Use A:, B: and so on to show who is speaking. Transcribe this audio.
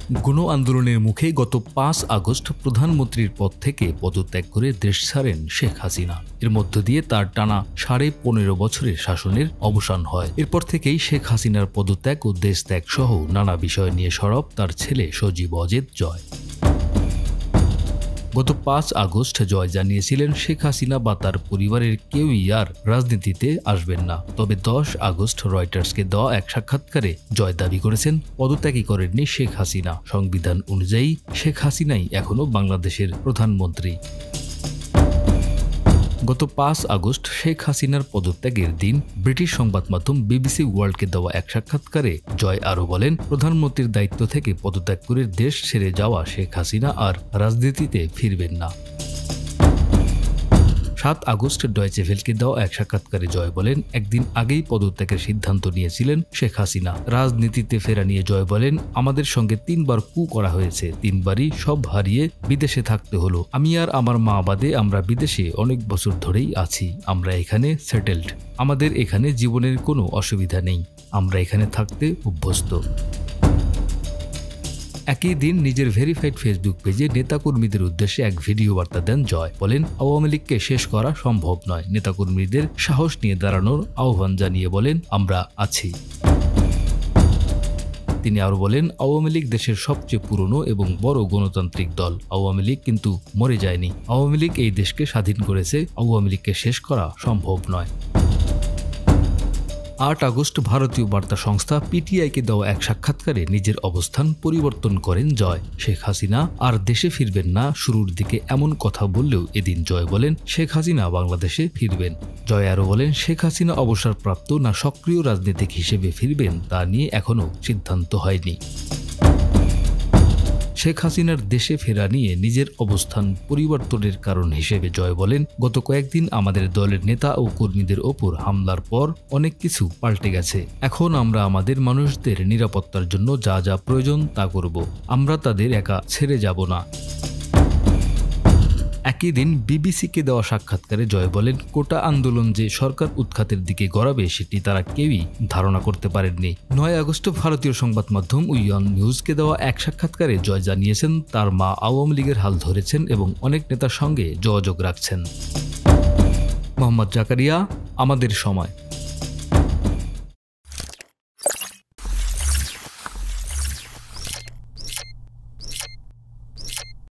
A: গণ আন্দোলনের মুখে গত ৫ আগস্ট প্রধানমন্ত্রীর পদ থেকে পদত্যাগ করে দেশ ছাড়েন শেখ হাসিনা। এর মধ্য দিয়ে তার টানা ১৫.৫ বছরের শাসনের অবসান হয়। এরপর থেকেই শেখ হাসিনার পদত্যাগ ও দেশ ত্যাগ সহ নানা বিষয় নিয়ে সরব তার ছেলে সজীব ওয়াজেদ জয়। গত ৫ আগস্ট জয় জানিয়েছিলেন শেখ হাসিনা বা তার পরিবারের কেউই আর রাজনীতিতে আসবেন না। তবে ১০ আগস্ট রয়টার্সকে দেওয়া এক সাক্ষাৎকারে জয় দাবি করেছেন পদত্যাগই করেননি শেখ হাসিনা। সংবিধান অনুযায়ী শেখ হাসিনাই এখনও বাংলাদেশের প্রধানমন্ত্রী। গত ৫ আগস্ট শেখ হাসিনার পদত্যাগের দিন ব্রিটিশ সংবাদ মাধ্যম বিবিসি ওয়ার্ল্ডকে দেওয়া এক সাক্ষাৎকারে জয় আরও বলেন, প্রধানমন্ত্রীর দায়িত্ব থেকে পদত্যাগ করে দেশ ছেড়ে যাওয়া শেখ হাসিনা আর রাজনীতিতে ফিরবেন না। ৭ আগস্ট ডয়েচে ভেলকে দেওয়া এক সাক্ষাৎকারে জয় বলেন, একদিন আগেই পদত্যাগের সিদ্ধান্ত নিয়েছিলেন শেখ হাসিনা। রাজনীতিতে ফেরা নিয়ে জয় বলেন, আমাদের সঙ্গে ৩ বার কু করা হয়েছে, ৩ বারই সব হারিয়ে বিদেশে থাকতে হলো। আমি আর আমার মা বাদে আমরা বিদেশে অনেক বছর ধরেই আছি। আমরা এখানে সেটেলড। আমাদের এখানে জীবনের কোনো অসুবিধা নেই। আমরা এখানে থাকতে অভ্যস্ত। একই দিন নিজের ভেরিফাইড ফেসবুক পেজে নেতাকর্মীদের উদ্দেশ্যে এক ভিডিও বার্তা দেন জয়। বলেন, আওয়ামী লীগকে শেষ করা সম্ভব নয়। নেতাকর্মীদের সাহস নিয়ে দাঁড়ানোর আহ্বান জানিয়ে বলেন, আমরা আছি। তিনি আরও বলেন, আওয়ামী লীগ দেশের সবচেয়ে পুরনো এবং বড় গণতান্ত্রিক দল। আওয়ামী লীগ কিন্তু মরে যায়নি। আওয়ামী লীগ এই দেশকে স্বাধীন করেছে। আওয়ামী লীগকে শেষ করা সম্ভব নয়। ৮ আগস্ট ভারতীয় বার্তা সংস্থা পিটিআইকে দেওয়া এক সাক্ষাৎকারে নিজের অবস্থান পরিবর্তন করেন জয়। শেখ হাসিনা আর দেশে ফিরবেন না শুরুর দিকে এমন কথা বললেও এদিন জয় বলেন, শেখ হাসিনা বাংলাদেশে ফিরবেন। জয় আরও বলেন, শেখ হাসিনা অবসরপ্রাপ্ত না সক্রিয় রাজনীতিক হিসেবে ফিরবেন তা নিয়ে এখনও সিদ্ধান্ত হয়নি। শেখ হাসিনার দেশে ফেরা নিয়ে নিজের অবস্থান পরিবর্তনের কারণ হিসেবে জয় বলেন, গত কয়েকদিন আমাদের দলের নেতা ও কর্মীদের ওপর হামলার পর অনেক কিছু পাল্টে গেছে। এখন আমরা আমাদের মানুষদের নিরাপত্তার জন্য যা যা প্রয়োজন তা করব। আমরা তাদের একা ছেড়ে যাব না। একই দিন বিবিসিকে দেওয়া সাক্ষাৎকারে জয় বলেন, কোটা আন্দোলন যে সরকার উৎখাতের দিকে গড়াবে সেটি তারা কেউই ধারণা করতে পারেননি। ৯ আগস্ট ভারতীয় সংবাদ মাধ্যম উইয়ন নিউজকে দেওয়া এক সাক্ষাৎকারে জয় জানিয়েছেন, তার মা আওয়ামী লীগের হাল ধরেছেন এবং অনেক নেতার সঙ্গে যোগাযোগ রাখছেন। মোহাম্মদ জাকারিয়া, আমাদের সময়।